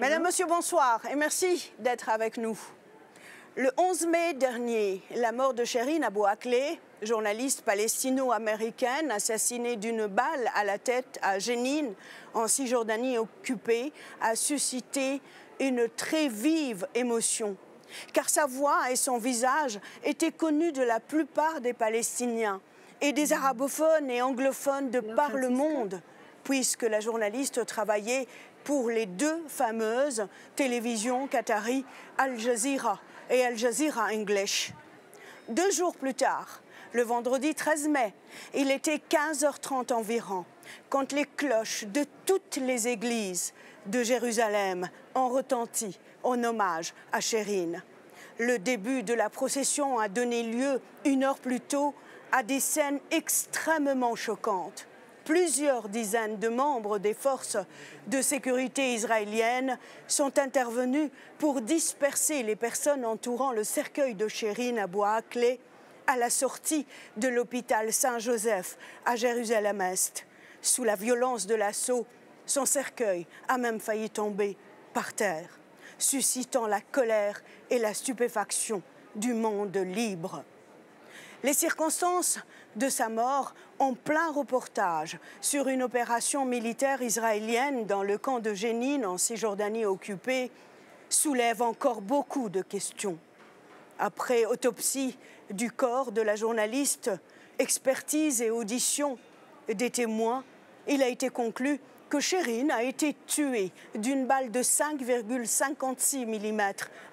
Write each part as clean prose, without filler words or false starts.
Mesdames, Messieurs, bonsoir et merci d'être avec nous. Le 11 mai dernier, la mort de Shireen Abu Akleh, journaliste palestino-américaine assassinée d'une balle à la tête à Jenin, en Cisjordanie occupée, a suscité une très vive émotion. Car sa voix et son visage étaient connus de la plupart des Palestiniens et des arabophones et anglophones de par le monde, puisque la journaliste travaillait pour les deux fameuses télévisions qatari Al Jazeera et Al Jazeera English. 2 jours plus tard, le vendredi 13 mai, il était 15h30 environ, quand les cloches de toutes les églises de Jérusalem ont retenti en hommage à Shireen. Le début de la procession a donné lieu 1 heure plus tôt à des scènes extrêmement choquantes. Plusieurs dizaines de membres des forces de sécurité israéliennes sont intervenus pour disperser les personnes entourant le cercueil de Shireen Abu Akleh à la sortie de l'hôpital Saint-Joseph à Jérusalem-Est. Sous la violence de l'assaut, son cercueil a même failli tomber par terre, suscitant la colère et la stupéfaction du monde libre. Les circonstances de sa mort, en plein reportage sur une opération militaire israélienne dans le camp de Jenin en Cisjordanie occupée, soulèvent encore beaucoup de questions. Après autopsie du corps de la journaliste, expertise et audition des témoins, il a été conclu que Shireen a été tuée d'une balle de 5,56 mm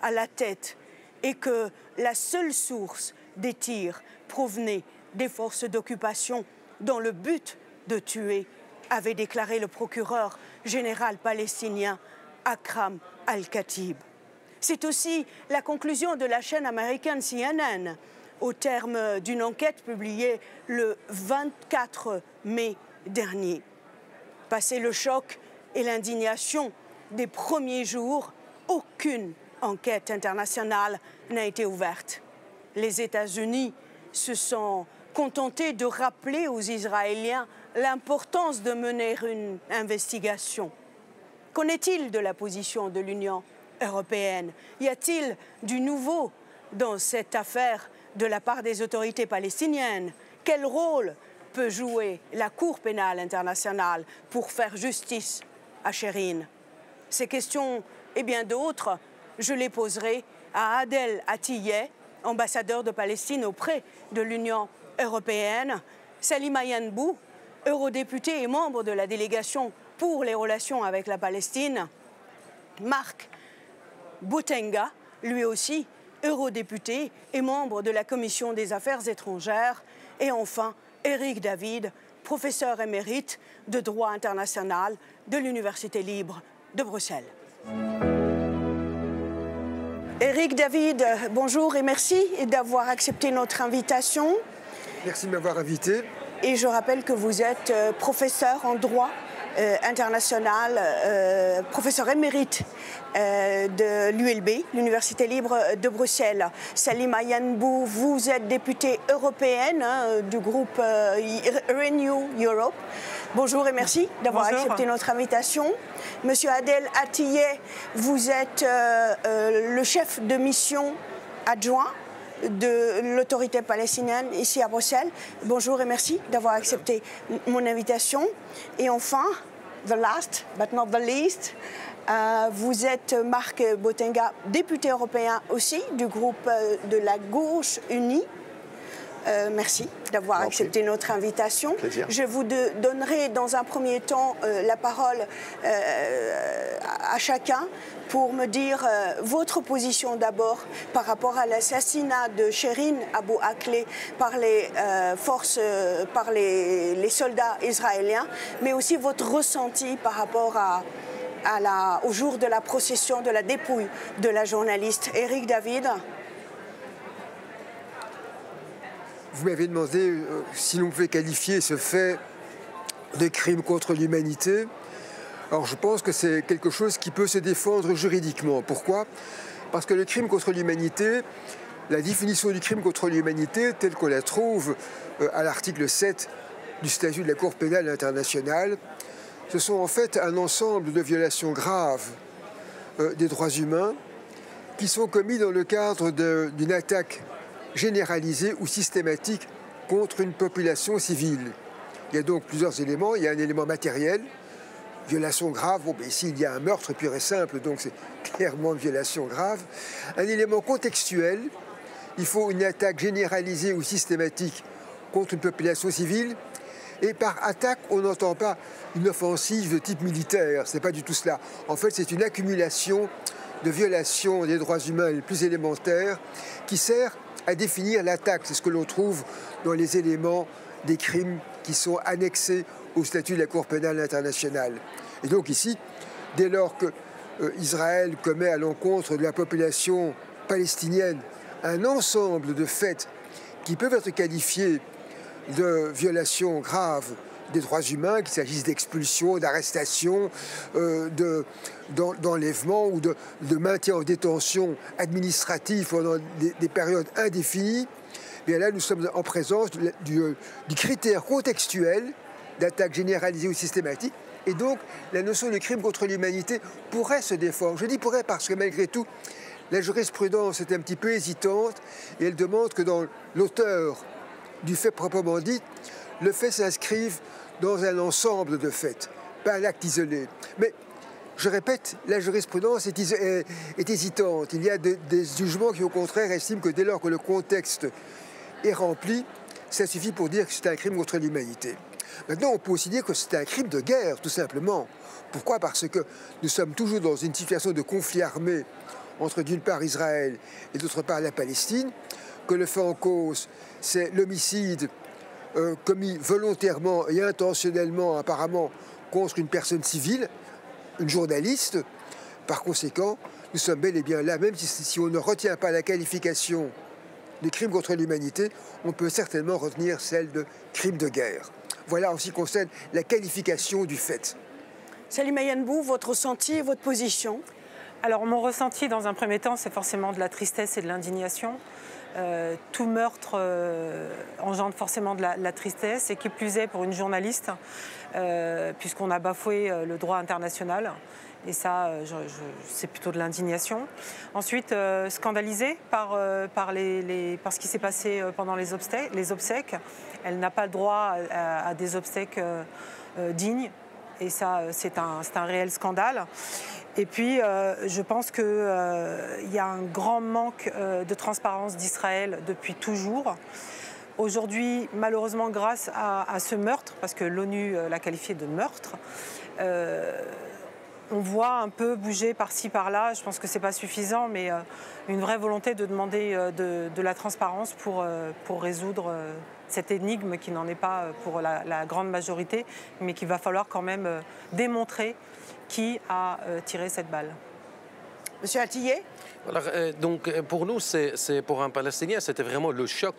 à la tête et que la seule source des tirs provenait des forces d'occupation dans le but de tuer, avait déclaré le procureur général palestinien Akram Al-Khatib. C'est aussi la conclusion de la chaîne américaine CNN au terme d'une enquête publiée le 24 mai dernier. Passé le choc et l'indignation des premiers jours, aucune enquête internationale n'a été ouverte. Les États-Unis se sont contentés de rappeler aux Israéliens l'importance de mener une investigation. Qu'en est-il de la position de l'Union européenne? Y a-t-il du nouveau dans cette affaire de la part des autorités palestiniennes? Quel rôle peut jouer la Cour pénale internationale pour faire justice à Shireen? Ces questions et bien d'autres, je les poserai à Adel Atiyeh, ambassadeur de Palestine auprès de l'Union européenne, Salima Yanbou, eurodéputé et membre de la délégation pour les relations avec la Palestine, Marc Botenga, lui aussi eurodéputé et membre de la Commission des Affaires étrangères, et enfin Eric David, professeur émérite de droit international de l'Université libre de Bruxelles. Eric David, bonjour et merci d'avoir accepté notre invitation. Merci de m'avoir invité. Et je rappelle que vous êtes professeur en droit international, professeur émérite de l'ULB, l'Université libre de Bruxelles. Salima Yanbou, vous êtes députée européenne du groupe Renew Europe. Bonjour et merci d'avoir accepté notre invitation. Monsieur Adel Atiyeh, vous êtes le chef de mission adjoint de l'autorité palestinienne ici à Bruxelles. Bonjour et merci d'avoir accepté mon invitation. Et enfin, the last but not the least, vous êtes Marc Botenga, député européen aussi du groupe de la Gauche Unie. Merci d'avoir accepté notre invitation. Plaisir. Je vous donnerai dans un premier temps la parole à chacun pour me dire votre position d'abord par rapport à l'assassinat de Shireen Abu Akleh par les forces, par les soldats israéliens, mais aussi votre ressenti par rapport au jour de la procession de la dépouille de la journaliste. Eric David. Vous m'avez demandé si l'on pouvait qualifier ce fait de crime contre l'humanité. Alors je pense que c'est quelque chose qui peut se défendre juridiquement. Pourquoi? Parce que le crime contre l'humanité, la définition du crime contre l'humanité telle qu'on la trouve à l'article 7 du statut de la Cour pénale internationale, ce sont en fait un ensemble de violations graves des droits humains qui sont commis dans le cadre d'une attaque généralisée ou systématique contre une population civile. Il y a donc plusieurs éléments. Il y a un élément matériel, violation grave. Bon, ici, il y a un meurtre pur et simple, donc c'est clairement une violation grave. Un élément contextuel. Il faut une attaque généralisée ou systématique contre une population civile. Et par attaque, on n'entend pas une offensive de type militaire. Ce n'est pas du tout cela. En fait, c'est une accumulation de violations des droits humains les plus élémentaires qui sert à définir l'attaque. C'est ce que l'on trouve dans les éléments des crimes qui sont annexés au statut de la Cour pénale internationale. Et donc ici, dès lors que Israël commet à l'encontre de la population palestinienne un ensemble de faits qui peuvent être qualifiés de violations graves des droits humains, qu'il s'agisse d'expulsion, d'arrestation, d'enlèvement ou de maintien en détention administrative pendant des périodes indéfinies, bien là nous sommes en présence du critère contextuel d'attaque généralisée ou systématique, et donc la notion de crime contre l'humanité pourrait se défendre. Je dis pourrait parce que malgré tout, la jurisprudence est un petit peu hésitante et elle demande que dans l'auteur du fait proprement dit, le fait s'inscrive dans un ensemble de faits, pas un acte isolé. Mais, je répète, la jurisprudence est hésitante. Il y a des jugements qui, au contraire, estiment que dès lors que le contexte est rempli, ça suffit pour dire que c'est un crime contre l'humanité. Maintenant, on peut aussi dire que c'est un crime de guerre, tout simplement. Pourquoi? Parce que nous sommes toujours dans une situation de conflit armé entre d'une part Israël et d'autre part la Palestine, que le fait en cause, c'est l'homicide commis volontairement et intentionnellement, apparemment, contre une personne civile, une journaliste. Par conséquent, nous sommes bel et bien là, même si on ne retient pas la qualification de crime contre l'humanité, on peut certainement retenir celle de crime de guerre. Voilà en ce qui concerne la qualification du fait. Salima Yenbou, votre ressenti, votre position? Alors mon ressenti dans un premier temps, c'est forcément de la tristesse et de l'indignation. Tout meurtre engendre forcément de la tristesse, et qui plus est pour une journaliste, puisqu'on a bafoué le droit international. Et ça, c'est plutôt de l'indignation. Ensuite, scandalisée par ce qui s'est passé pendant les obsèques. Elle n'a pas le droit à des obsèques dignes. Et ça, c'est un réel scandale. Et puis, je pense qu'il y a un grand manque de transparence d'Israël depuis toujours. Aujourd'hui, malheureusement, grâce à ce meurtre, parce que l'ONU l'a qualifié de meurtre, on voit un peu bouger par-ci, par-là. Je pense que ce n'est pas suffisant, mais une vraie volonté de demander de la transparence pour résoudre cette énigme qui n'en est pas pour la grande majorité, mais qu'il va falloir quand même démontrer qui a tiré cette balle. Monsieur Atiyeh? Alors, donc, pour nous, pour un Palestinien, c'était vraiment le choc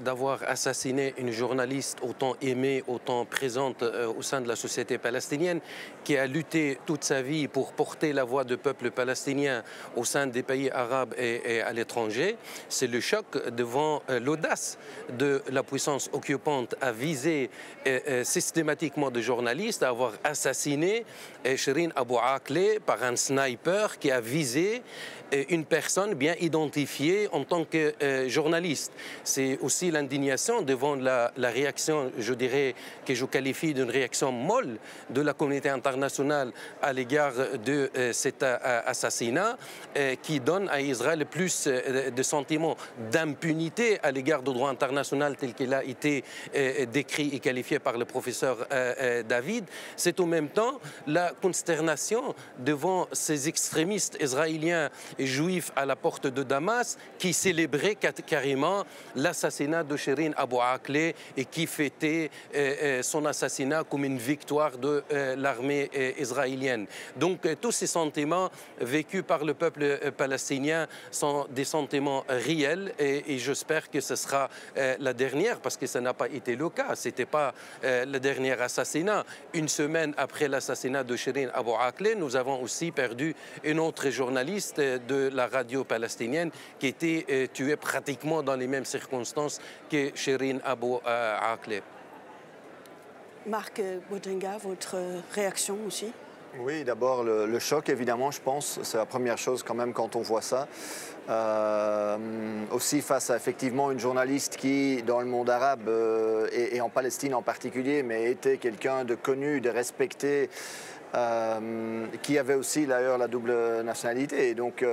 d'avoir assassiné une journaliste autant aimée, autant présente au sein de la société palestinienne, qui a lutté toute sa vie pour porter la voix du peuple palestinien au sein des pays arabes et à l'étranger. C'est le choc devant l'audace de la puissance occupante à viser systématiquement des journalistes, à avoir assassiné Shireen Abu Akleh par un sniper qui a visé une personne bien identifiée en tant que journaliste. C'est aussi l'indignation devant la réaction, je dirais, que je qualifie d'une réaction molle de la communauté internationale à l'égard de cet assassinat qui donne à Israël plus de sentiments d'impunité à l'égard du droit international tel qu'il a été décrit et qualifié par le professeur David. C'est en même temps la consternation devant ces extrémistes israéliens juifs à la porte de Damas qui célébraient carrément l'assassinat de Shireen Abu Akleh et qui fêtaient son assassinat comme une victoire de l'armée israélienne. Donc tous ces sentiments vécus par le peuple palestinien sont des sentiments réels et j'espère que ce sera la dernière, parce que ça n'a pas été le cas. Ce n'était pas le dernier assassinat. Une semaine après l'assassinat de Shireen Abu Akleh, nous avons aussi perdu une autre journaliste de la radio palestinienne qui était tuée pratiquement dans les mêmes circonstances que Shireen Abu Akleh. Marc Bodinga, votre réaction aussi? Oui, d'abord le choc, évidemment, je pense. C'est la première chose quand même quand on voit ça. Aussi face à effectivement une journaliste qui, dans le monde arabe et en Palestine en particulier, mais était quelqu'un de connu, de respecté, qui avait aussi d'ailleurs la double nationalité. Et donc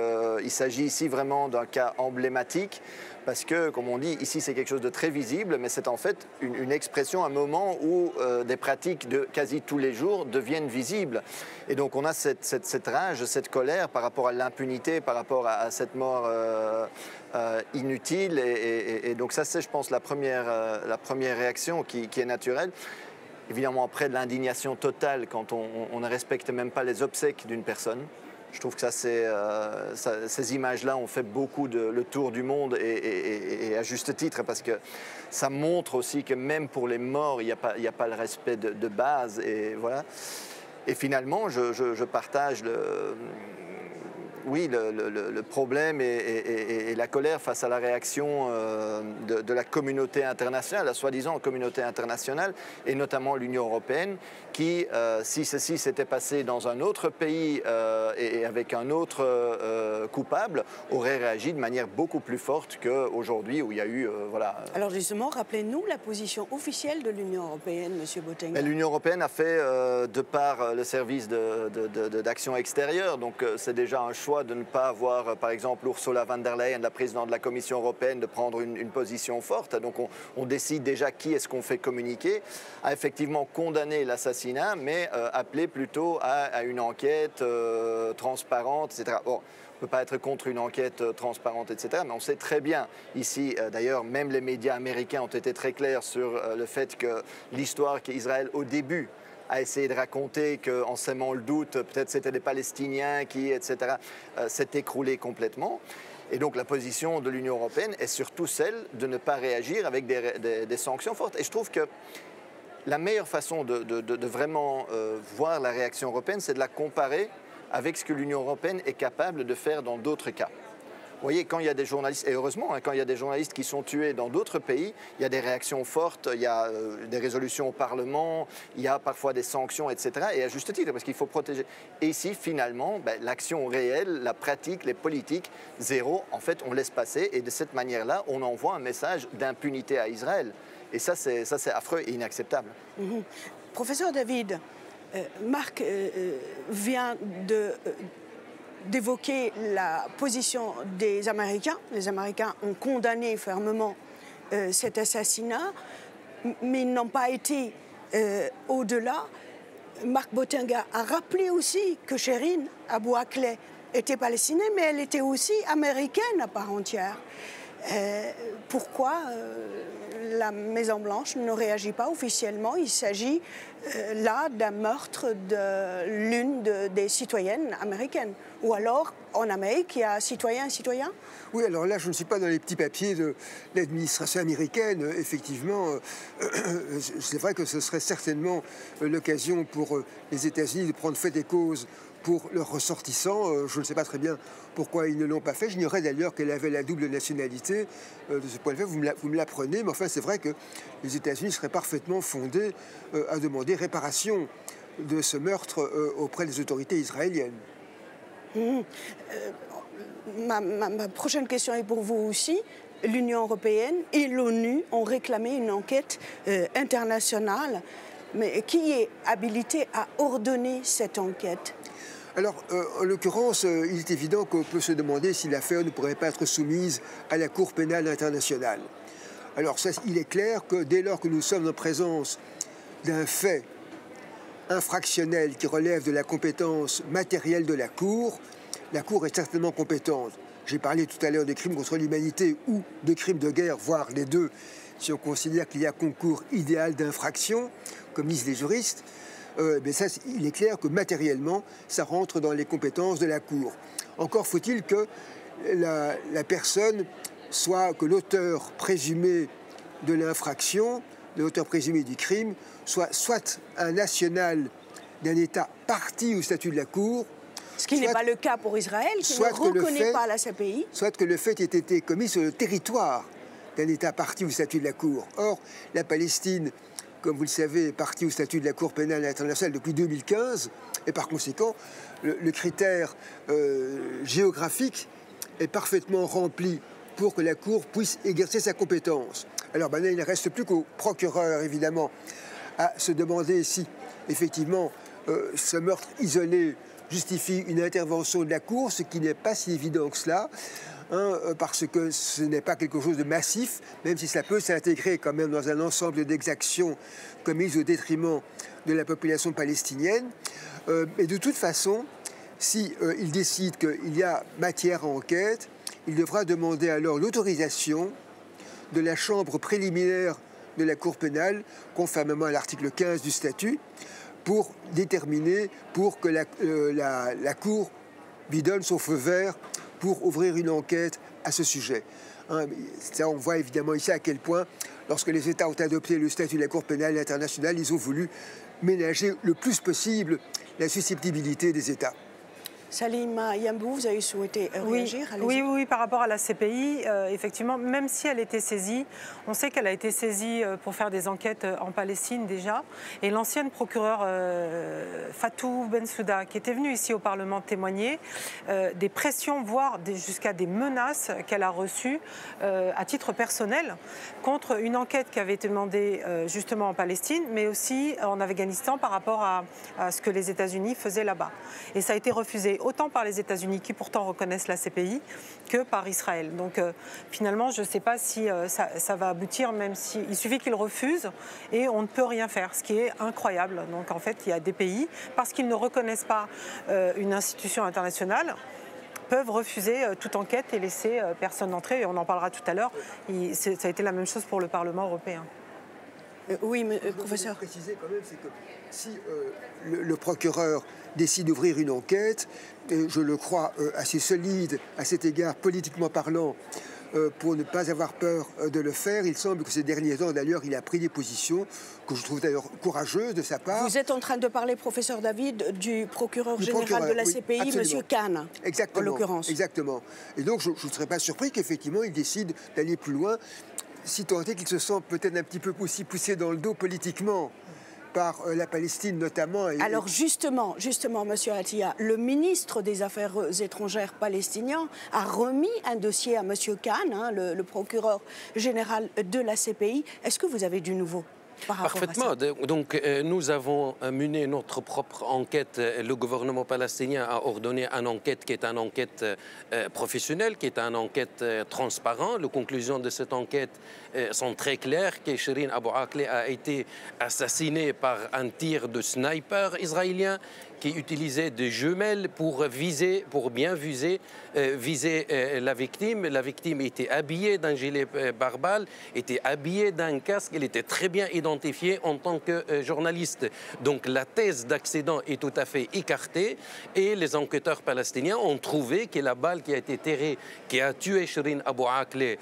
il s'agit ici vraiment d'un cas emblématique parce que, comme on dit, ici c'est quelque chose de très visible, mais c'est en fait une expression, un moment où des pratiques de quasi tous les jours deviennent visibles. Et donc on a cette rage, cette colère par rapport à l'impunité, par rapport à cette mort inutile. Et donc ça c'est, je pense, la première réaction qui est naturelle. Évidemment, après de l'indignation totale quand on ne respecte même pas les obsèques d'une personne. Je trouve que ces images-là ont fait beaucoup le tour du monde et à juste titre parce que ça montre aussi que même pour les morts, il n'y a pas le respect de base. Et voilà. Et finalement, je partage le problème et la colère face à la réaction de la communauté internationale, la soi-disant communauté internationale, et notamment l'Union européenne, qui, si ceci s'était passé dans un autre pays et avec un autre coupable, aurait réagi de manière beaucoup plus forte qu'aujourd'hui où il y a eu... voilà. Alors justement, rappelez-nous la position officielle de l'Union européenne, M. Botenga. L'Union européenne a fait, de par le service d'action extérieure, donc c'est déjà un choix de ne pas avoir, par exemple, Ursula von der Leyen, la présidente de la Commission européenne, de prendre une position forte. Donc on décide déjà qui est-ce qu'on fait communiquer, a effectivement condamné l'assassinat, mais appelé plutôt à une enquête transparente, etc. Bon, on ne peut pas être contre une enquête transparente, etc. Mais on sait très bien ici, d'ailleurs, même les médias américains ont été très clairs sur le fait que l'histoire qu'Israël, au début, a essayé de raconter qu'en sèmant le doute, peut-être c'était les Palestiniens qui, etc., s'est écroulée complètement. Et donc la position de l'Union européenne est surtout celle de ne pas réagir avec des sanctions fortes. Et je trouve que la meilleure façon de vraiment voir la réaction européenne, c'est de la comparer avec ce que l'Union européenne est capable de faire dans d'autres cas. Vous voyez, quand il y a des journalistes, et heureusement, quand il y a des journalistes qui sont tués dans d'autres pays, il y a des réactions fortes, il y a des résolutions au Parlement, il y a parfois des sanctions, etc. Et à juste titre, parce qu'il faut protéger. Et ici, finalement, l'action réelle, la pratique, les politiques, zéro. En fait, on laisse passer. Et de cette manière-là, on envoie un message d'impunité à Israël. Et ça, c'est affreux et inacceptable. Mm-hmm. Professeur David, Marc vient d'évoquer la position des Américains. Les Américains ont condamné fermement cet assassinat, mais ils n'ont pas été au-delà. Marc Botenga a rappelé aussi que Chérine Abou Akleh était palestinienne, mais elle était aussi américaine à part entière. Pourquoi la Maison-Blanche ne réagit pas officiellement? Il s'agit là d'un meurtre de l'une des citoyennes américaines. Ou alors, en Amérique, il y a citoyen et citoyen? Oui, alors là, je ne suis pas dans les petits papiers de l'administration américaine. Effectivement, c'est vrai que ce serait certainement l'occasion pour les États-Unis de prendre fait et cause pour leurs ressortissants. Je ne sais pas très bien pourquoi ils ne l'ont pas fait. J'ignorais d'ailleurs qu'elle avait la double nationalité. De ce point de vue, vous me l'apprenez. Mais enfin, c'est vrai que les États-Unis seraient parfaitement fondés à demander réparation de ce meurtre auprès des autorités israéliennes. Ma prochaine question est pour vous aussi. L'Union européenne et l'ONU ont réclamé une enquête internationale. Mais qui est habilité à ordonner cette enquête? Alors, en l'occurrence, il est évident qu'on peut se demander si l'affaire ne pourrait pas être soumise à la Cour pénale internationale. Alors, ça, il est clair que dès lors que nous sommes en présence d'un fait infractionnel qui relève de la compétence matérielle de la Cour est certainement compétente. J'ai parlé tout à l'heure de crimes contre l'humanité ou de crimes de guerre, voire les deux, si on considère qu'il y a concours idéal d'infraction, comme disent les juristes. Mais ça, il est clair que matériellement, ça rentre dans les compétences de la Cour. Encore faut-il que la personne soit, que l'auteur présumé de l'infraction, l'auteur présumé du crime, soit un national d'un État parti au statut de la Cour. Ce qui n'est pas le cas pour Israël, qui ne reconnaît pas la CPI. Soit que le fait ait été commis sur le territoire d'un État parti au statut de la Cour. Or, la Palestine, comme vous le savez, est partie au statut de la Cour pénale internationale depuis 2015, et par conséquent, le critère géographique est parfaitement rempli pour que la Cour puisse exercer sa compétence. Alors maintenant, il ne reste plus qu'au procureur, évidemment, à se demander si, effectivement, ce meurtre isolé justifie une intervention de la Cour, ce qui n'est pas si évident que cela, parce que ce n'est pas quelque chose de massif, même si ça peut s'intégrer quand même dans un ensemble d'exactions commises au détriment de la population palestinienne. Et de toute façon, si il décide qu'il y a matière à enquête, il devra demander alors l'autorisation de la chambre préliminaire de la Cour pénale, conformément à l'article 15 du statut, pour déterminer, pour que la Cour lui donne son feu vert pour ouvrir une enquête à ce sujet. Ça, on voit évidemment ici à quel point, lorsque les États ont adopté le statut de la Cour pénale internationale, ils ont voulu ménager le plus possible la susceptibilité des États. Salima Yambou, vous avez souhaité réagir? Oui, par rapport à la CPI, effectivement, même si elle était saisie, on sait qu'elle a été saisie pour faire des enquêtes en Palestine déjà. Et l'ancienne procureure Fatou Bensouda, qui était venue ici au Parlement témoigner, des pressions, voire jusqu'à des menaces qu'elle a reçues à titre personnel contre une enquête qui avait été demandée justement en Palestine, mais aussi en Afghanistan par rapport à ce que les États-Unis faisaient là-bas. Et ça a été refusé autant par les États-Unis, qui pourtant reconnaissent la CPI, que par Israël. Donc finalement, je ne sais pas si ça va aboutir, même si il suffit qu'ils refusent et on ne peut rien faire, ce qui est incroyable. Donc en fait, il y a des pays, parce qu'ils ne reconnaissent pas une institution internationale, peuvent refuser toute enquête et laisser personne entrer. Et on en parlera tout à l'heure. Ça a été la même chose pour le Parlement européen. Oui, mais, professeur. Ce que je veux préciser quand même, c'est que si le procureur décide d'ouvrir une enquête, et je le crois assez solide à cet égard, politiquement parlant, pour ne pas avoir peur de le faire, il semble que ces derniers temps, d'ailleurs, il a pris des positions que je trouve d'ailleurs courageuses de sa part. Vous êtes en train de parler, professeur David, du procureur général de la CPI, absolument. M. Khan, exactement, en l'occurrence. Exactement. Et donc, je ne serais pas surpris qu'effectivement, il décide d'aller plus loin, si tant est qu'il se sent peut-être un petit peu aussi poussé dans le dos politiquement par la Palestine notamment. Alors justement, Monsieur Attia, le ministre des Affaires étrangères palestinien a remis un dossier à Monsieur Khan, le procureur général de la CPI. Est-ce que vous avez du nouveau ? Parfaitement. Donc, nous avons mené notre propre enquête. Le gouvernement palestinien a ordonné une enquête qui est une enquête professionnelle, qui est une enquête transparente. Les conclusions de cette enquête sont très claires, que Shireen Abu Akleh a été assassinée par un tir de sniper israélien qui utilisait des jumelles pour bien viser la victime. La victime était habillée d'un gilet pare-balles, était habillée d'un casque, elle était très bien identifiée en tant que journaliste. Donc la thèse d'accident est tout à fait écartée et les enquêteurs palestiniens ont trouvé que la balle qui a été tirée, qui a tué Shireen Abu Akleh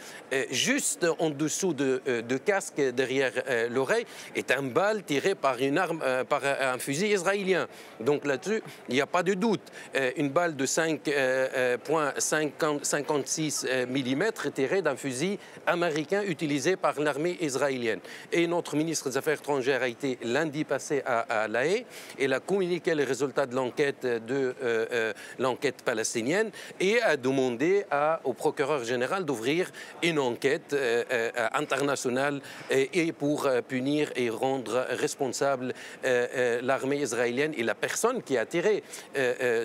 juste en dessous de casque derrière l'oreille, est une balle tirée par une arme, par un fusil israélien. Donc là-dessus, il n'y a pas de doute. Une balle de 5,56 mm tirée d'un fusil américain utilisé par l'armée israélienne. Et notre ministre des Affaires étrangères a été lundi passé à La Haye. Elle a communiqué les résultats de l'enquête palestinienne et a demandé au procureur général d'ouvrir une enquête internationale et pour punir et rendre responsable l'armée israélienne et la personne qui a tiré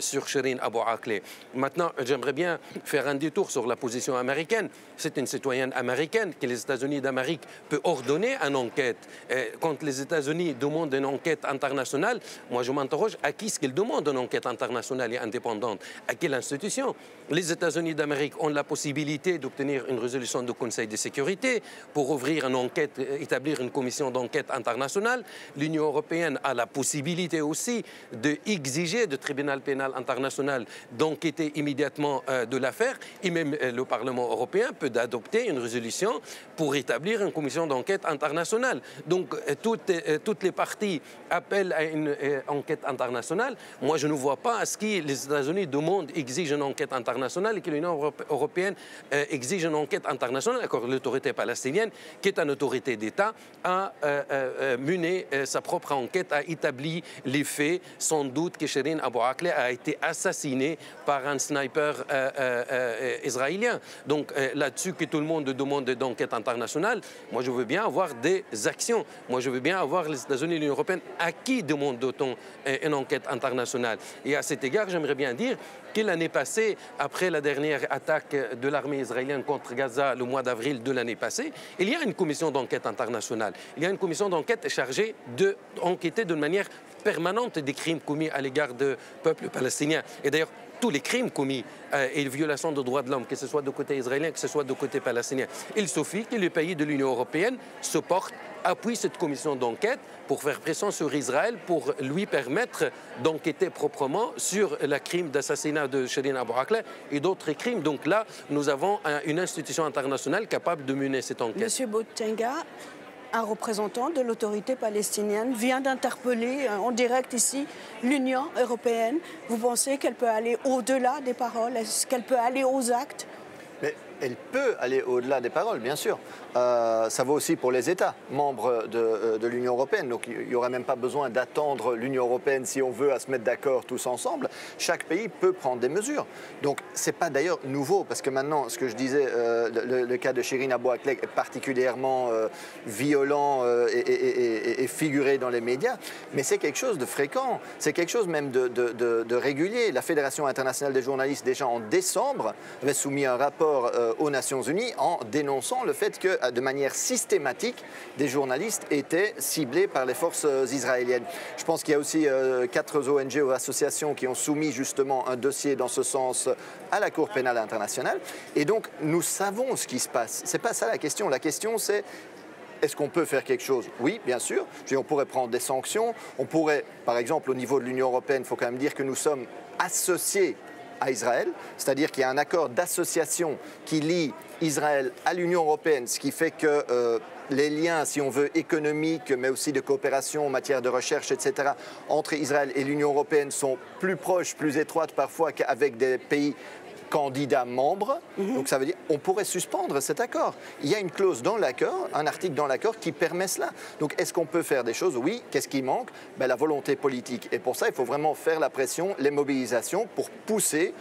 sur Shireen Abu Akleh. Maintenant, j'aimerais bien faire un détour sur la position américaine. C'est une citoyenne américaine que les États-Unis d'Amérique peuvent ordonner une enquête. Quand les États-Unis demandent une enquête internationale, moi je m'interroge à qui est-ce qu'ils demandent une enquête internationale et indépendante? À quelle institution? Les États-Unis d'Amérique ont la possibilité d'obtenir une résolution du Conseil de sécurité pour ouvrir une enquête, établir une commission d'enquête internationale. L'Union européenne a la possibilité aussi de exiger du tribunal pénal international d'enquêter immédiatement de l'affaire, et même le Parlement européen peut adopter une résolution pour établir une commission d'enquête internationale. Donc toutes les parties appellent à une enquête internationale. Moi, je ne vois pas à ce que les États-Unis demandent, exigent une enquête internationale et que l'Union européenne exige une enquête internationale. L'autorité palestinienne, qui est une autorité d'État, a mené sa propre enquête, a établi les faits. Sans doute que Shireen Abu Akleh a été assassinée par un sniper israélien. Donc là-dessus que tout le monde demande d'enquête internationale, moi je veux bien avoir des actions. Moi je veux bien avoir les États-Unis et l'Union européenne à qui demande-t-on une enquête internationale. Et à cet égard, j'aimerais bien dire que l'année passée, après la dernière attaque de l'armée israélienne contre Gaza le mois d'avril de l'année passée, il y a une commission d'enquête internationale. Il y a une commission d'enquête chargée d'enquêter de manière permanente des crimes commis à l'égard du peuple palestinien. Et d'ailleurs, tous les crimes commis et les violations de droits de l'homme, que ce soit du côté israélien, que ce soit du côté palestinien. Il suffit que les pays de l'Union européenne se portent, appuient cette commission d'enquête pour faire pression sur Israël, pour lui permettre d'enquêter proprement sur le crime d'assassinat de Shireen Abu Akleh et d'autres crimes. Donc là, nous avons une institution internationale capable de mener cette enquête. Monsieur Botenga, un représentant de l'autorité palestinienne vient d'interpeller en direct ici l'Union européenne. Vous pensez qu'elle peut aller au-delà des paroles? Est-ce qu'elle peut aller aux actes? Mais elle peut aller au-delà des paroles, bien sûr. Ça vaut aussi pour les États membres de l'Union européenne. Donc il n'y aurait même pas besoin d'attendre l'Union européenne si on veut à se mettre d'accord tous ensemble. Chaque pays peut prendre des mesures. Donc ce n'est pas d'ailleurs nouveau, parce que maintenant, ce que je disais, le cas de Shireen Abu Akleh est particulièrement violent et figuré dans les médias, mais c'est quelque chose de fréquent, c'est quelque chose même de régulier. La Fédération internationale des journalistes, déjà en décembre, avait soumis un rapport aux Nations Unies en dénonçant le fait que de manière systématique, des journalistes étaient ciblés par les forces israéliennes. Je pense qu'il y a aussi 4 ONG ou associations qui ont soumis justement un dossier dans ce sens à la Cour pénale internationale. Et donc, nous savons ce qui se passe. Ce n'est pas ça la question. La question, c'est: est-ce qu'on peut faire quelque chose? Oui, bien sûr. On pourrait prendre des sanctions. On pourrait, par exemple, au niveau de l'Union européenne, il faut quand même dire que nous sommes associés à Israël, c'est-à-dire qu'il y a un accord d'association qui lie Israël à l'Union européenne, ce qui fait que les liens, si on veut, économiques, mais aussi de coopération en matière de recherche, etc., entre Israël et l'Union européenne sont plus proches, plus étroites parfois qu'avec des pays candidats membres. Donc ça veut dire qu'on pourrait suspendre cet accord. Il y a une clause dans l'accord, un article dans l'accord qui permet cela. Donc est-ce qu'on peut faire des choses? Oui. Qu'est-ce qui manque? La volonté politique. Et pour ça, il faut vraiment faire la pression, les mobilisations pour pousser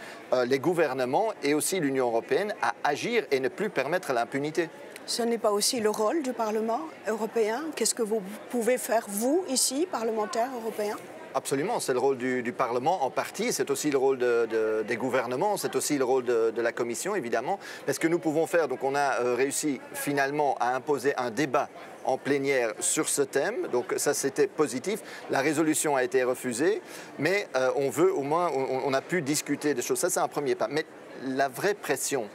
les gouvernements et aussi l'Union européenne à agir et ne plus permettre l'impunité. Ce n'est pas aussi le rôle du Parlement européen? Qu'est-ce que vous pouvez faire, vous, ici, parlementaires européens? Absolument, c'est le rôle du Parlement en partie, c'est aussi le rôle des gouvernements, c'est aussi le rôle de la Commission, évidemment. Mais ce que nous pouvons faire, donc on a réussi finalement à imposer un débat en plénière sur ce thème, donc ça c'était positif. La résolution a été refusée, mais on veut au moins, on a pu discuter des choses, ça c'est un premier pas. Mais la vraie pression,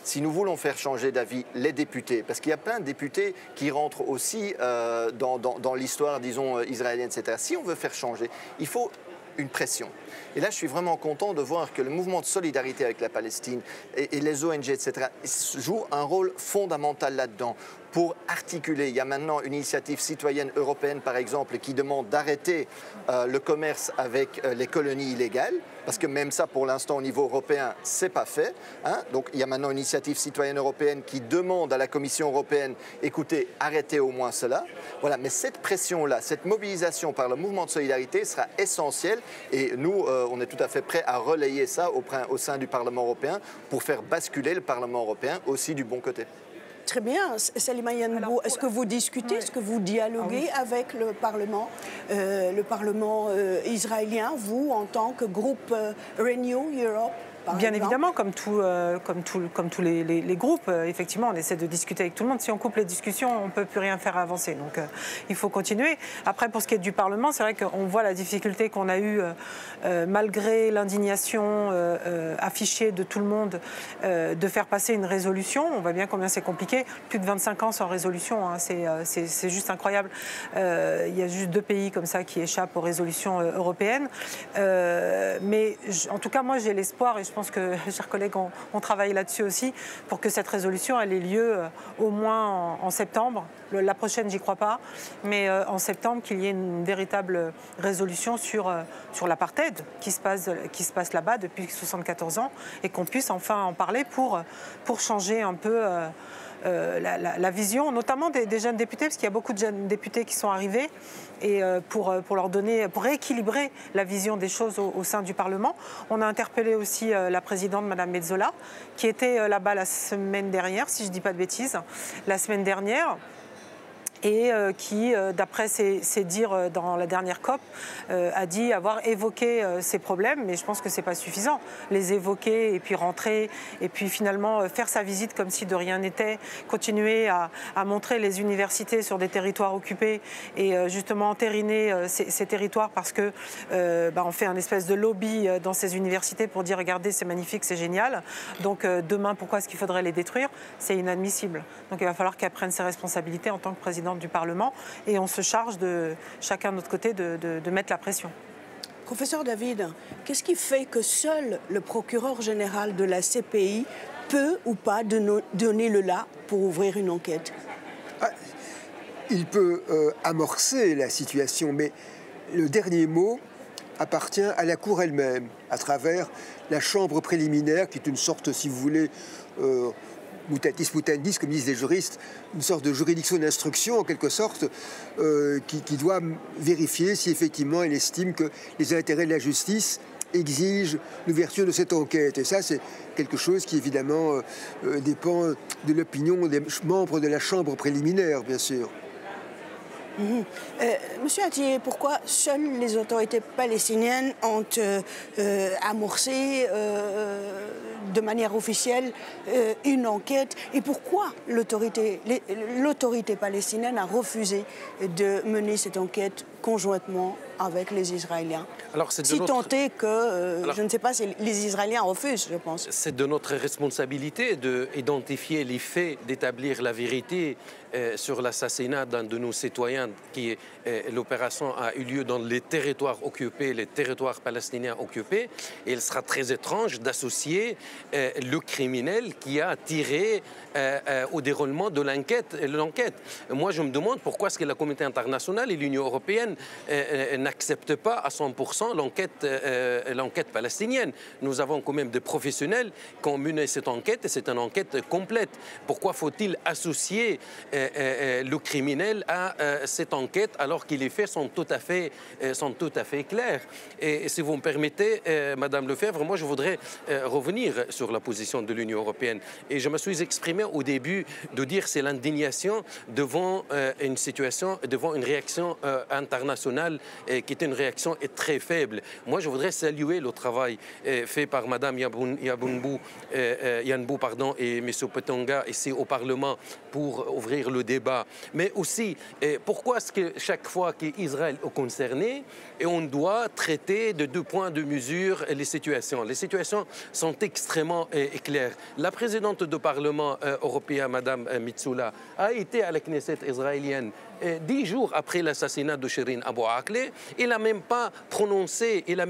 si nous voulons faire changer d'avis les députés, parce qu'il y a plein de députés qui rentrent aussi dans l'histoire, disons, israélienne, etc. Si on veut faire changer, il faut une pression. Et là, je suis vraiment content de voir que le mouvement de solidarité avec la Palestine et les ONG, etc., jouent un rôle fondamental là-dedans pour articuler. Il y a maintenant une initiative citoyenne européenne, par exemple, qui demande d'arrêter le commerce avec les colonies illégales, parce que même ça, pour l'instant, au niveau européen, c'est pas fait. Donc, il y a maintenant une initiative citoyenne européenne qui demande à la Commission européenne, écoutez, arrêtez au moins cela. Voilà, mais cette pression-là, cette mobilisation par le mouvement de solidarité sera essentielle, et nous, on est tout à fait prêts à relayer ça au sein du Parlement européen pour faire basculer le Parlement européen aussi du bon côté. Très bien. Salima Yanbou, est-ce que vous discutez, est-ce que vous dialoguez avec le Parlement israélien, vous, en tant que groupe Renew Europe? par Bien exemple. évidemment, comme tous les groupes, effectivement, on essaie de discuter avec tout le monde. Si on coupe les discussions, on ne peut plus rien faire avancer. Donc, il faut continuer. Après, pour ce qui est du Parlement, c'est vrai qu'on voit la difficulté qu'on a eue, malgré l'indignation affichée de tout le monde, de faire passer une résolution. On voit bien combien c'est compliqué. Plus de 25 ans sans résolution, hein, c'est juste incroyable. Il y a juste 2 pays comme ça qui échappent aux résolutions européennes. Mais en tout cas, moi, j'ai l'espoir, et je pense que, chers collègues, on travaille là-dessus aussi, pour que cette résolution elle ait lieu au moins en septembre. La prochaine, j'y crois pas, mais en septembre, qu'il y ait une véritable résolution sur l'apartheid qui se passe là-bas depuis 74 ans, et qu'on puisse enfin en parler pour changer un peu la vision, notamment des jeunes députés, parce qu'il y a beaucoup de jeunes députés qui sont arrivés, et pour rééquilibrer la vision des choses au sein du Parlement. On a interpellé aussi la présidente, Mme Metsola, qui était là-bas la semaine dernière, si je ne dis pas de bêtises, la semaine dernière, et qui, d'après ses dires dans la dernière COP, a dit avoir évoqué ces problèmes, mais je pense que ce n'est pas suffisant. Les évoquer et puis rentrer, et puis finalement faire sa visite comme si de rien n'était, continuer à montrer les universités sur des territoires occupés et justement entériner ces territoires parce que on fait un espèce de lobby dans ces universités pour dire regardez, c'est magnifique, c'est génial. Donc demain, pourquoi est-ce qu'il faudrait les détruire? C'est inadmissible. Donc il va falloir qu'elle prenne ses responsabilités en tant que présidente du Parlement, et on se charge de chacun de notre côté de mettre la pression. Professeur David, qu'est-ce qui fait que seul le procureur général de la CPI peut ou pas donner le là pour ouvrir une enquête? Il peut amorcer la situation, mais le dernier mot appartient à la Cour elle-même, à travers la chambre préliminaire, qui est une sorte, si vous voulez, mutatis mutandis, comme disent les juristes, une sorte de juridiction d'instruction, en quelque sorte, qui doit vérifier si effectivement elle estime que les intérêts de la justice exigent l'ouverture de cette enquête. Et ça, c'est quelque chose qui, évidemment, dépend de l'opinion des membres de la chambre préliminaire, bien sûr. Monsieur Attier, pourquoi seules les autorités palestiniennes ont amorcé de manière officielle une enquête, et pourquoi l'autorité palestinienne a refusé de mener cette enquête conjointement avec les Israéliens? Alors, si tant est que, je ne sais pas si les Israéliens refusent, je pense. C'est de notre responsabilité d'identifier les faits, d'établir la vérité sur l'assassinat d'un de nos citoyens. L'opération a eu lieu dans les territoires occupés, les territoires palestiniens occupés. Et il sera très étrange d'associer le criminel qui a tiré au déroulement de l'enquête. Moi, je me demande pourquoi est-ce que la communauté internationale et l'Union européenne n'acceptent pas à 100% l'enquête palestinienne. Nous avons quand même des professionnels qui ont mené cette enquête, et c'est une enquête complète. Pourquoi faut-il associer le criminel à cette enquête alors que les faits sont tout à fait clairs? Et si vous me permettez, Madame Lefebvre, moi je voudrais revenir sur la position de l'Union européenne. Et je me suis exprimé au début de dire c'est l'indignation devant une situation, devant une réaction internationale qui est une réaction très faible. Moi je voudrais saluer le travail fait par Madame Yanbou et M. Petonga ici au Parlement pour ouvrir le débat. Mais aussi, pourquoi est-ce que chaque fois qu'Israël est concerné, et on doit traiter de 2 points de mesure les situations? Les situations sont extrêmement claires. La présidente du Parlement européen, Mme Metsola, a été à la Knesset israélienne 10 jours après l'assassinat de Shirin Abu Akleh. Il n'a même pas prononcé le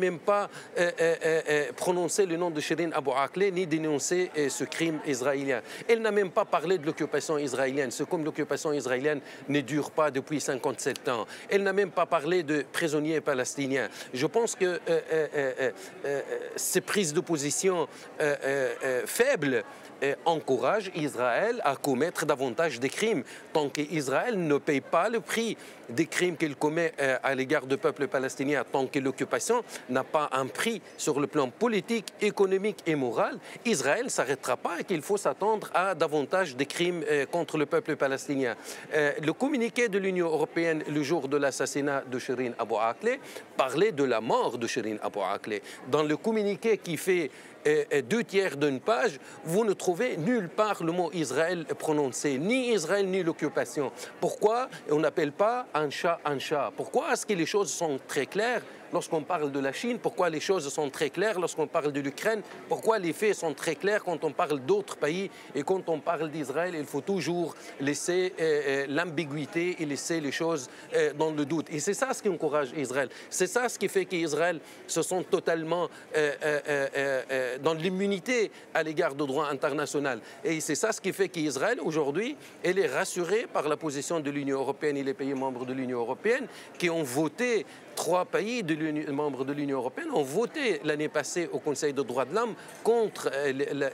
nom de Shirin Abu Akleh ni dénoncé ce crime israélien. Elle n'a même pas parlé de l'occupation israélienne. C'est comme l'occupation israélienne ne dure pas depuis 57 ans. Elle n'a même pas parlé de prisonniers palestiniens. Je pense que ces prises de position faibles encouragent Israël à commettre davantage de crimes. Tant qu'Israël ne paye pas le prix des crimes qu'il commet à l'égard du peuple palestinien tant que l'occupation n'a pas un prix sur le plan politique, économique et moral, Israël ne s'arrêtera pas et qu'il faut s'attendre à davantage de crimes contre le peuple palestinien. Le communiqué de l'Union européenne le jour de l'assassinat de Shireen Abu Akleh parlait de la mort de Shireen Abu Akleh. Dans le communiqué qui fait 2/3 d'une page, vous ne trouvez nulle part le mot Israël prononcé, ni Israël ni l'occupation. Pourquoi on n'appelle pas un chat un chat? Pourquoi est-ce que les choses sont très claires lorsqu'on parle de la Chine? Pourquoi les choses sont très claires lorsqu'on parle de l'Ukraine? Pourquoi les faits sont très clairs quand on parle d'autres pays? Et quand on parle d'Israël, il faut toujours laisser l'ambiguïté et laisser les choses dans le doute. Et c'est ça ce qui encourage Israël. C'est ça ce qui fait qu'Israël se sent totalement dans l'immunité à l'égard du droit international. Et c'est ça ce qui fait qu'Israël, aujourd'hui, elle est rassurée par la position de l'Union européenne et les pays membres de l'Union européenne qui ont voté. 3 pays membres de l'Union européenne ont voté l'année passée au Conseil des droits de l'homme contre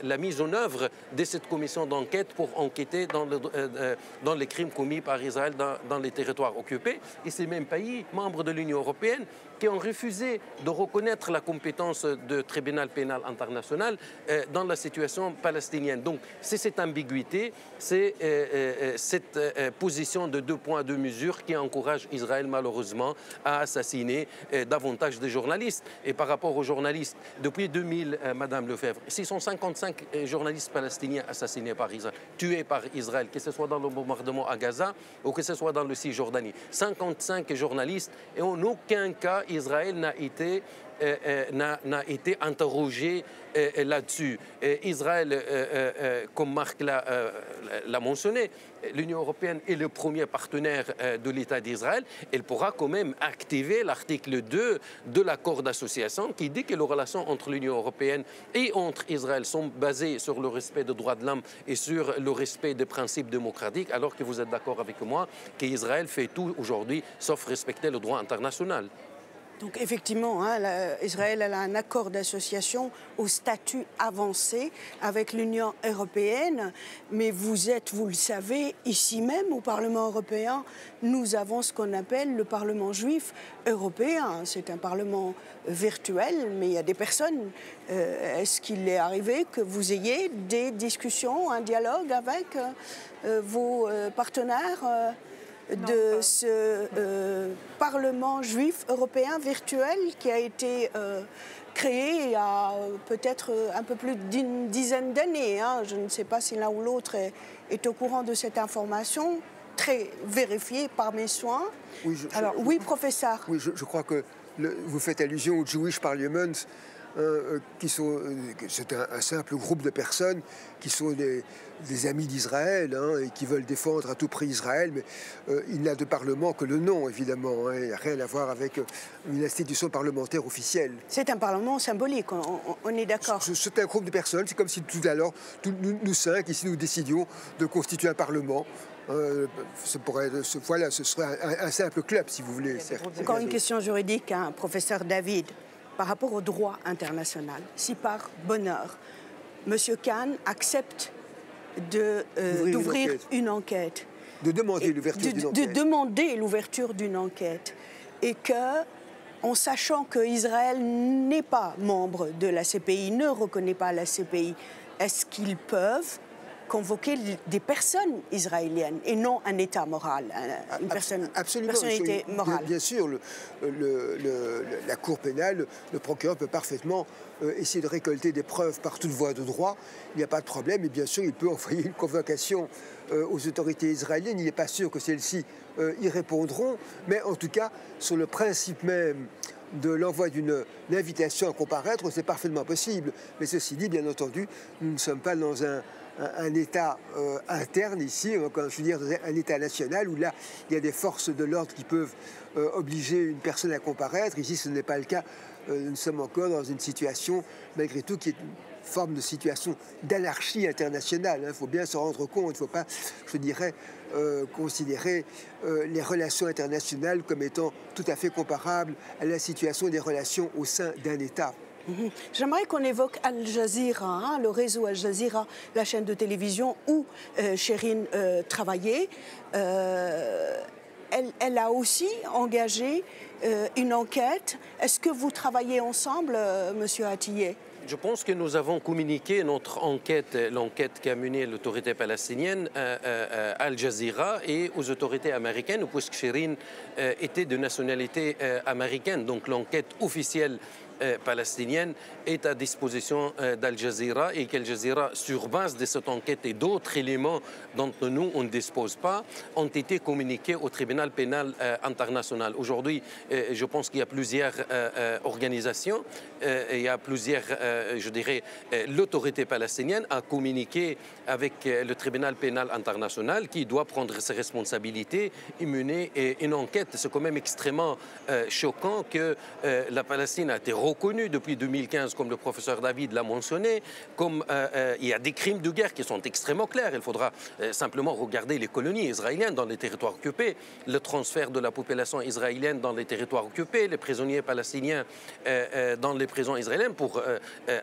la mise en œuvre de cette commission d'enquête pour enquêter dans les crimes commis par Israël dans les territoires occupés. Et ces mêmes pays membres de l'Union européenne qui ont refusé de reconnaître la compétence du tribunal pénal international dans la situation palestinienne. Donc c'est cette ambiguïté, c'est cette position de 2 poids, 2 mesures qui encourage Israël malheureusement à assassiner davantage de journalistes. Et par rapport aux journalistes, depuis 2000, Madame Lefebvre, 655 journalistes palestiniens assassinés par Israël, tués par Israël, que ce soit dans le bombardement à Gaza ou que ce soit dans le Cisjordanie. 55 journalistes et en aucun cas Israël n'a été interrogé là-dessus. Israël, comme Marc l'a mentionné, l'Union européenne est le premier partenaire de l'État d'Israël. Elle pourra quand même activer l'article 2 de l'accord d'association qui dit que les relations entre l'Union européenne et entre Israël sont basées sur le respect des droits de l'homme et sur le respect des principes démocratiques, alors que vous êtes d'accord avec moi qu'Israël fait tout aujourd'hui sauf respecter le droit international. Donc effectivement, Israël a un accord d'association au statut avancé avec l'Union européenne, mais vous le savez, ici même au Parlement européen, nous avons ce qu'on appelle le Parlement juif européen. C'est un Parlement virtuel, mais il y a des personnes. Est-ce qu'il est arrivé que vous ayez des discussions, un dialogue avec vos partenaires de ce Parlement juif européen virtuel qui a été créé il y a peut-être un peu plus d'une dizaine d'années. Je ne sais pas si l'un ou l'autre est au courant de cette information, très vérifiée par mes soins. Oui, professeur. Oui, je crois que vous faites allusion au Jewish Parliament, c'est un simple groupe de personnes qui sont des amis d'Israël et qui veulent défendre à tout prix Israël, mais il n'a de parlement que le nom, évidemment. Il n'y a rien à voir avec une institution parlementaire officielle. C'est un parlement symbolique, on est d'accord. C'est un groupe de personnes, c'est comme si tout à l'heure, nous 5, ici, nous décidions de constituer un parlement. Ce serait un simple club, si vous voulez. Encore une question juridique, professeur David. Par rapport au droit international, si par bonheur, M. Khan accepte d'ouvrir une enquête, de demander l'ouverture d'une enquête, et que, en sachant qu'Israël n'est pas membre de la CPI, ne reconnaît pas la CPI, est-ce qu'ils peuvent convoquer des personnes israéliennes et non un État moral, une personnalité morale? Bien sûr, la Cour pénale, le procureur peut parfaitement essayer de récolter des preuves par toute voie de droit. Il n'y a pas de problème. Et bien sûr, il peut envoyer une convocation aux autorités israéliennes. Il n'est pas sûr que celles-ci y répondront. Mais en tout cas, sur le principe même de l'envoi d'une invitation à comparaître, c'est parfaitement possible. Mais ceci dit, bien entendu, nous ne sommes pas dans un État interne ici, je veux dire un État national où là il y a des forces de l'ordre qui peuvent obliger une personne à comparaître. Ici ce n'est pas le cas. Nous sommes encore dans une situation malgré tout qui est une forme de situation d'anarchie internationale. Il faut bien se rendre compte, il ne faut pas, je dirais, considérer les relations internationales comme étant tout à fait comparables à la situation des relations au sein d'un État. J'aimerais qu'on évoque Al Jazeera, le réseau Al Jazeera, la chaîne de télévision où Shireen travaillait. elle a aussi engagé une enquête. Est-ce que vous travaillez ensemble, Monsieur Atiyeh? Je pense que nous avons communiqué notre enquête, l'enquête qu'a menée l'autorité palestinienne à Al Jazeera et aux autorités américaines, puisque Shirin était de nationalité américaine. Donc l'enquête officielle palestinienne est à disposition d'Al Jazeera et qu'Al Jazeera, sur base de cette enquête et d'autres éléments dont nous, on ne dispose pas, ont été communiqués au tribunal pénal international. Aujourd'hui, je pense qu'il y a plusieurs organisations, il y a plusieurs, je dirais, l'autorité palestinienne a communiqué avec le tribunal pénal international qui doit prendre ses responsabilités et mener une enquête. C'est quand même extrêmement choquant que la Palestine a été reconnue depuis 2015, comme le professeur David l'a mentionné, comme il y a des crimes de guerre qui sont extrêmement clairs. Il faudra simplement regarder les colonies israéliennes dans les territoires occupés, le transfert de la population israélienne dans les territoires occupés, les prisonniers palestiniens dans les prisons israéliennes pour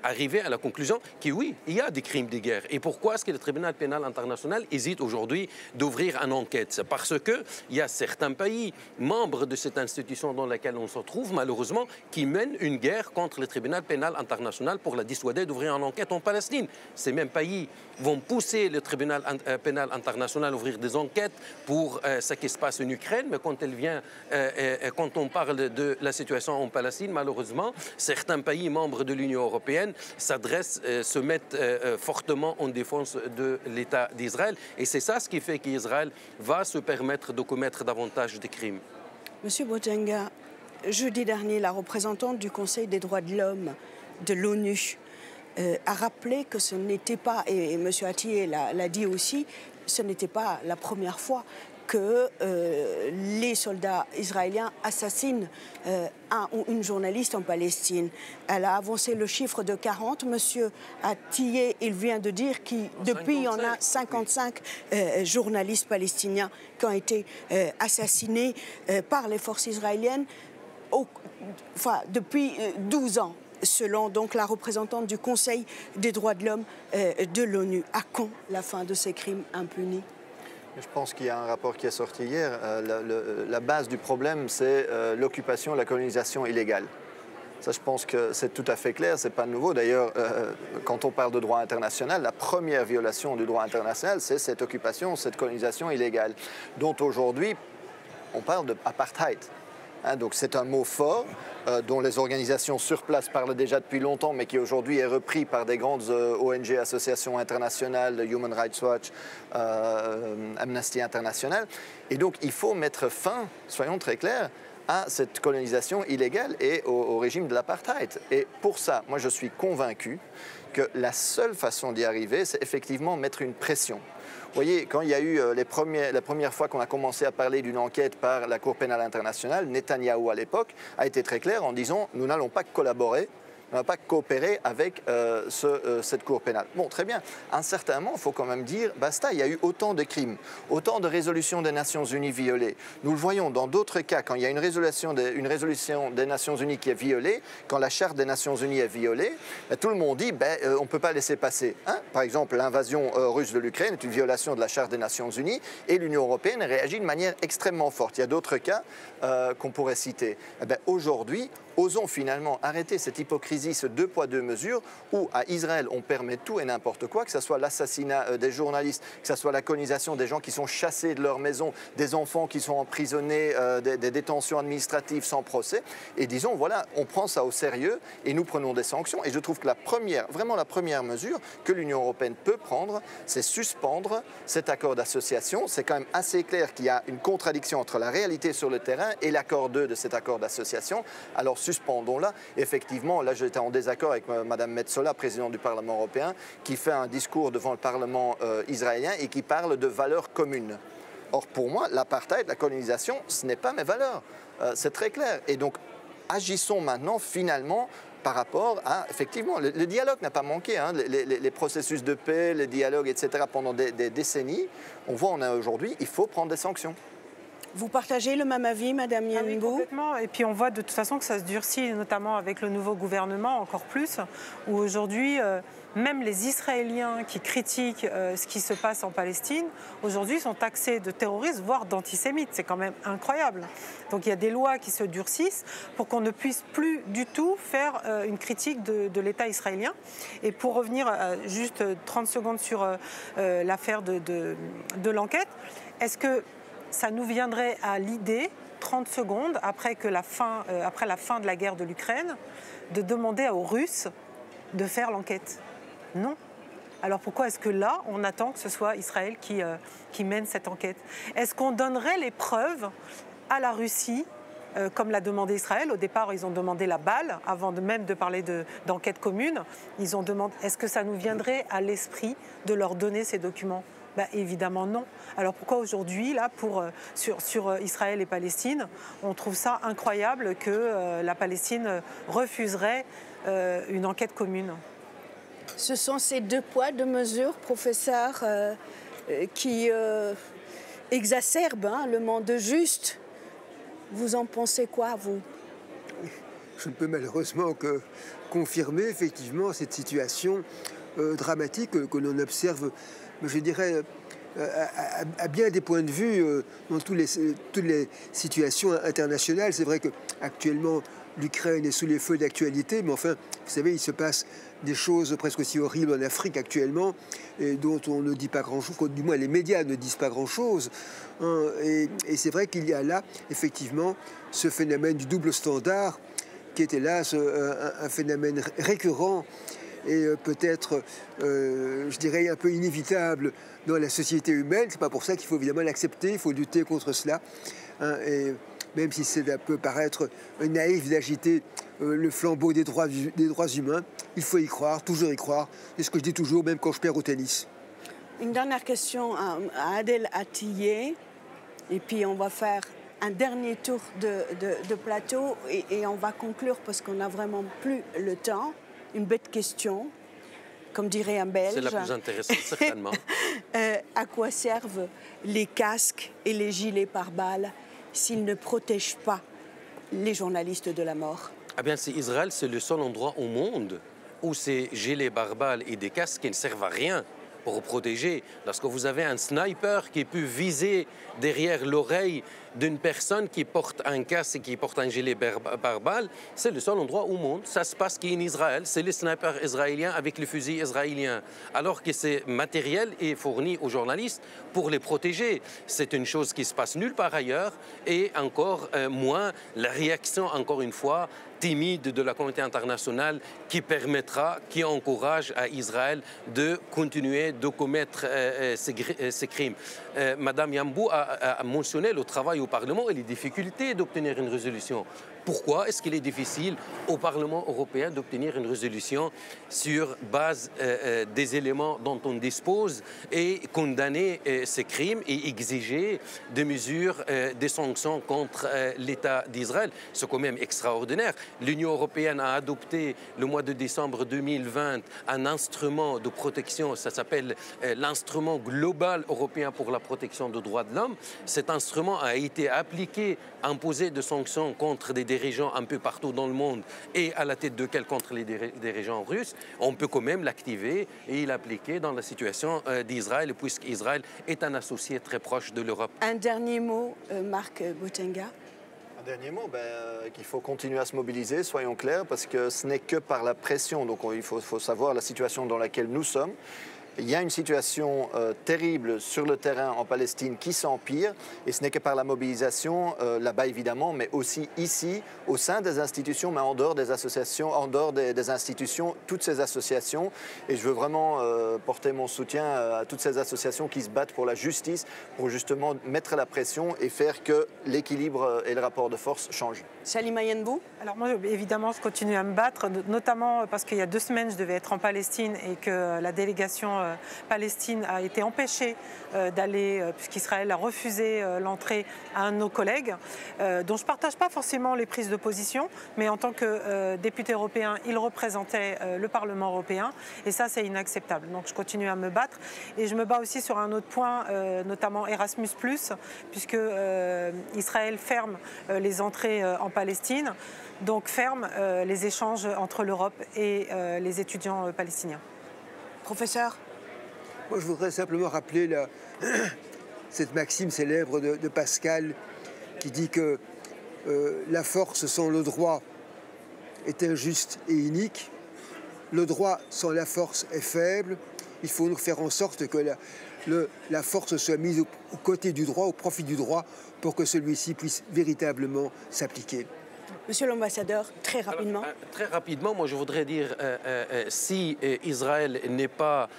arriver à la conclusion que oui, il y a des crimes de guerre. Et pourquoi est-ce que le tribunal pénal international hésite aujourd'hui d'ouvrir une enquête? C'est parce qu'il y a certains pays membres de cette institution dans laquelle on se trouve, malheureusement, qui mènent une guerre contre le tribunal pénal international pour la dissuader d'ouvrir une enquête en Palestine. Ces mêmes pays vont pousser le tribunal pénal international à ouvrir des enquêtes pour ce qui se passe en Ukraine, mais quand on parle de la situation en Palestine, malheureusement, certains pays membres de l'Union européenne se mettent fortement en défense de l'État d'Israël. Et c'est ça ce qui fait qu'Israël va se permettre de commettre davantage de crimes. Monsieur Bojanga, jeudi dernier, la représentante du Conseil des droits de l'homme de l'ONU a rappelé que ce n'était pas, et M. Atiyeh l'a dit aussi, ce n'était pas la première fois que les soldats israéliens assassinent un ou une journaliste en Palestine. Elle a avancé le chiffre de 40. Monsieur Atiyeh, il vient de dire que depuis, il y en a 55 journalistes palestiniens qui ont été assassinés par les forces israéliennes depuis 12 ans. Selon donc la représentante du Conseil des droits de l'homme de l'ONU. À quand la fin de ces crimes impunis? Je pense qu'il y a un rapport qui est sorti hier. La base du problème, c'est l'occupation, la colonisation illégale. Ça, je pense que c'est tout à fait clair, c'est pas nouveau. D'ailleurs, quand on parle de droit international, la première violation du droit international, c'est cette occupation, cette colonisation illégale, dont aujourd'hui, on parle d'apartheid. Donc c'est un mot fort dont les organisations sur place parlent déjà depuis longtemps, mais qui aujourd'hui est repris par des grandes ONG, associations internationales, Human Rights Watch, Amnesty International. Et donc il faut mettre fin, soyons très clairs, à cette colonisation illégale et au régime de l'apartheid. Et pour ça, moi je suis convaincu que la seule façon d'y arriver, c'est effectivement mettre une pression. Vous voyez, quand il y a eu la première fois qu'on a commencé à parler d'une enquête par la Cour pénale internationale, Netanyahou à l'époque a été très clair en disant « nous n'allons pas collaborer ». On n'a pas coopéré avec cette cour pénale. Bon, très bien. À un certain moment, il faut quand même dire, basta, il y a eu autant de crimes, autant de résolutions des Nations Unies violées. Nous le voyons dans d'autres cas, quand il y a une résolution des Nations Unies qui est violée, quand la Charte des Nations Unies est violée, tout le monde dit, on ne peut pas laisser passer. Par exemple, l'invasion russe de l'Ukraine est une violation de la Charte des Nations Unies et l'Union européenne réagit de manière extrêmement forte. Il y a d'autres cas qu'on pourrait citer. Aujourd'hui, osons finalement arrêter cette hypocrisie, ce deux poids deux mesures, où à Israël on permet tout et n'importe quoi, que ce soit l'assassinat des journalistes, que ce soit la colonisation des gens qui sont chassés de leur maison, des enfants qui sont emprisonnés, des détentions administratives sans procès. Et disons, voilà, on prend ça au sérieux et nous prenons des sanctions. Et je trouve que vraiment la première mesure que l'Union européenne peut prendre, c'est suspendre cet accord d'association. C'est quand même assez clair qu'il y a une contradiction entre la réalité sur le terrain et l'accord 2 de cet accord d'association. Alors suspendons-la. Effectivement, là j'étais en désaccord avec Mme Metsola, présidente du Parlement européen, qui fait un discours devant le Parlement israélien et qui parle de valeurs communes. Or pour moi, l'apartheid, la colonisation, ce n'est pas mes valeurs. C'est très clair. Et donc agissons maintenant finalement par rapport à, effectivement, le dialogue n'a pas manqué, hein, les processus de paix, les dialogues, etc. pendant des décennies. On voit aujourd'hui, il faut prendre des sanctions. Vous partagez le même avis, Madame Ah oui, Yenbou? complètement. Et puis on voit de toute façon que ça se durcit, notamment avec le nouveau gouvernement, encore plus, où aujourd'hui, même les Israéliens qui critiquent ce qui se passe en Palestine, aujourd'hui sont taxés de terroristes, voire d'antisémites. C'est quand même incroyable. Donc il y a des lois qui se durcissent pour qu'on ne puisse plus du tout faire une critique de l'État israélien. Et pour revenir juste 30 secondes sur l'affaire de l'enquête, est-ce que ça nous viendrait à l'idée, 30 secondes après la fin de la guerre de l'Ukraine, de demander aux Russes de faire l'enquête? Non. Alors pourquoi est-ce que là, on attend que ce soit Israël qui mène cette enquête? Est-ce qu'on donnerait les preuves à la Russie, comme l'a demandé Israël? Au départ, ils ont demandé la balle, avant même de parler d'enquête commune. Ils ont demandé, est-ce que ça nous viendrait à l'esprit de leur donner ces documents? Ben, évidemment non. Alors pourquoi aujourd'hui, là, sur Israël et Palestine, on trouve ça incroyable que la Palestine refuserait une enquête commune? Ce sont ces deux poids, deux mesures, professeur, qui exacerbent le monde juste. Vous en pensez quoi, vous? Je ne peux malheureusement que confirmer effectivement cette situation dramatique que l'on observe, je dirais, à bien des points de vue dans toutes les situations internationales. C'est vrai qu'actuellement, l'Ukraine est sous les feux d'actualité, mais enfin, vous savez, il se passe des choses presque aussi horribles en Afrique actuellement, et dont on ne dit pas grand-chose, du moins les médias ne disent pas grand-chose. Hein, et c'est vrai qu'il y a là, effectivement, ce phénomène du double standard, qui est hélas un phénomène récurrent et peut-être, je dirais, un peu inévitable dans la société humaine. C'est pas pour ça qu'il faut évidemment l'accepter, il faut lutter contre cela. Hein, et même si c'est un peu paraître naïf d'agiter le flambeau des droits humains, il faut y croire, toujours y croire. C'est ce que je dis toujours, même quand je perds au tennis. Une dernière question à Adel Atiyeh, et puis on va faire un dernier tour de plateau et on va conclure parce qu'on n'a vraiment plus le temps. Une bête question, comme dirait un Belge. C'est la plus intéressante, certainement. À quoi servent les casques et les gilets pare-balles s'ils ne protègent pas les journalistes de la mort? Eh bien, Israël, c'est le seul endroit au monde où ces gilets pare-balles et des casques qui ne servent à rien pour protéger. Lorsque vous avez un sniper qui peut viser derrière l'oreille d'une personne qui porte un casque et qui porte un gilet pare-balles, c'est le seul endroit au monde. Ça se passe en Israël, c'est les snipers israéliens avec les fusils israéliens. Alors que ce matériel est fourni aux journalistes pour les protéger. C'est une chose qui se passe nulle part ailleurs et encore moins la réaction, encore une fois, timide de la communauté internationale qui encourage à Israël de continuer de commettre ces crimes. Madame Yenbou a mentionné le travail au Parlement et les difficultés d'obtenir une résolution. Pourquoi est-ce qu'il est difficile au Parlement européen d'obtenir une résolution sur base des éléments dont on dispose et condamner ces crimes et exiger des mesures, des sanctions contre l'État d'Israël? C'est quand même extraordinaire. L'Union européenne a adopté le mois de décembre 2020 un instrument de protection, ça s'appelle l'instrument global européen pour la protection des droits de l'homme. Cet instrument a été appliqué, imposé de sanctions contre des dirigeants un peu partout dans le monde et à la tête de quel contre les dirigeants russes. On peut quand même l'activer et l'appliquer dans la situation d'Israël, puisqu'Israël est un associé très proche de l'Europe. Un dernier mot, Marc Botenga. Un dernier mot, qu'il faut continuer à se mobiliser, soyons clairs, parce que ce n'est que par la pression. Donc il faut savoir la situation dans laquelle nous sommes. Il y a une situation terrible sur le terrain en Palestine qui s'empire et ce n'est que par la mobilisation là-bas évidemment, mais aussi ici, au sein des institutions, mais en dehors des associations, en dehors des institutions, toutes ces associations. Et je veux vraiment porter mon soutien à toutes ces associations qui se battent pour la justice, pour justement mettre la pression et faire que l'équilibre et le rapport de force changent. Salima Yenbou. Alors moi, évidemment, je continue à me battre, notamment parce qu'il y a 2 semaines, je devais être en Palestine et que la délégation Palestine a été empêché d'aller, puisqu'Israël a refusé l'entrée à un de nos collègues, dont je ne partage pas forcément les prises de position, mais en tant que député européen, il représentait le Parlement européen, et ça c'est inacceptable. Donc je continue à me battre, et je me bats aussi sur un autre point, notamment Erasmus+, puisque Israël ferme les entrées en Palestine, donc ferme les échanges entre l'Europe et les étudiants palestiniens. Professeur? Moi, je voudrais simplement rappeler cette maxime célèbre de Pascal qui dit que la force sans le droit est injuste et inique. Le droit sans la force est faible. Il faut nous faire en sorte que la force soit mise au côté du droit, au profit du droit, pour que celui-ci puisse véritablement s'appliquer. Monsieur l'ambassadeur, très rapidement. Alors, très rapidement, moi je voudrais dire, si Israël n'est pas,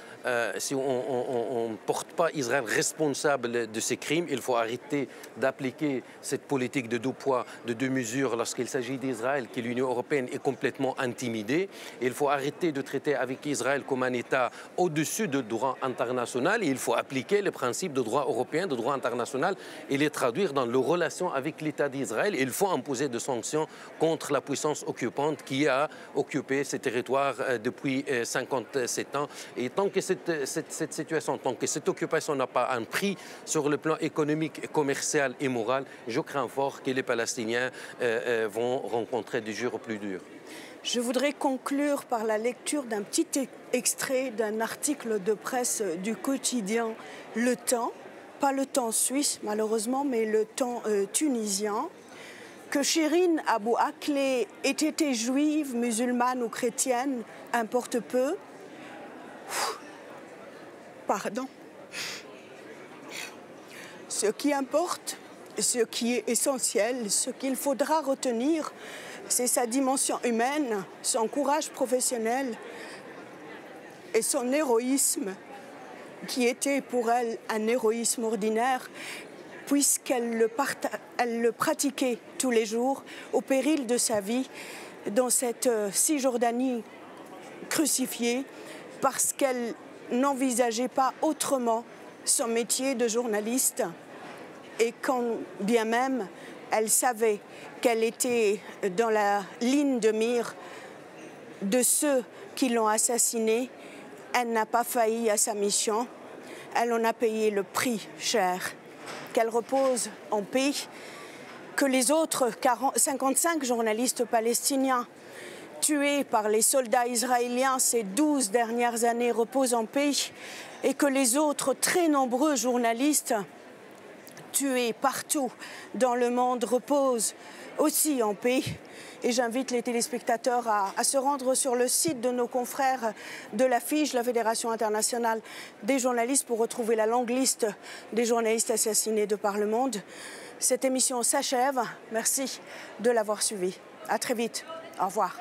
si on ne porte pas Israël responsable de ces crimes, il faut arrêter d'appliquer cette politique de deux poids, de deux mesures lorsqu'il s'agit d'Israël, que l'Union européenne est complètement intimidée. Il faut arrêter de traiter avec Israël comme un État au-dessus du droit international. Et il faut appliquer les principes de droit européen, de droit international, et les traduire dans nos relations avec l'État d'Israël. Il faut imposer des sanctions contre la puissance occupante qui a occupé ces territoires depuis 57 ans. Et tant que cette situation, tant que cette occupation n'a pas un prix sur le plan économique, commercial et moral, je crains fort que les Palestiniens vont rencontrer des jours plus durs. Je voudrais conclure par la lecture d'un petit extrait d'un article de presse du quotidien Le Temps, pas Le Temps suisse malheureusement, mais Le Temps tunisien, que Chérine Abou Akleh ait été juive, musulmane ou chrétienne, importe peu. Pardon. Ce qui importe, ce qui est essentiel, ce qu'il faudra retenir, c'est sa dimension humaine, son courage professionnel et son héroïsme, qui était pour elle un héroïsme ordinaire, puisqu'elle le pratiquait tous les jours au péril de sa vie dans cette Cisjordanie crucifiée, parce qu'elle n'envisageait pas autrement son métier de journaliste, et quand bien même elle savait qu'elle était dans la ligne de mire de ceux qui l'ont assassinée, elle n'a pas failli à sa mission, elle en a payé le prix cher. Qu'elle repose en paix, que les autres 55 journalistes palestiniens tués par les soldats israéliens ces 12 dernières années reposent en paix, et que les autres très nombreux journalistes tués partout dans le monde reposent aussi en paix. Et j'invite les téléspectateurs à se rendre sur le site de nos confrères de la FIJ, la Fédération internationale des journalistes, pour retrouver la longue liste des journalistes assassinés de par le monde. Cette émission s'achève. Merci de l'avoir suivie. À très vite. Au revoir.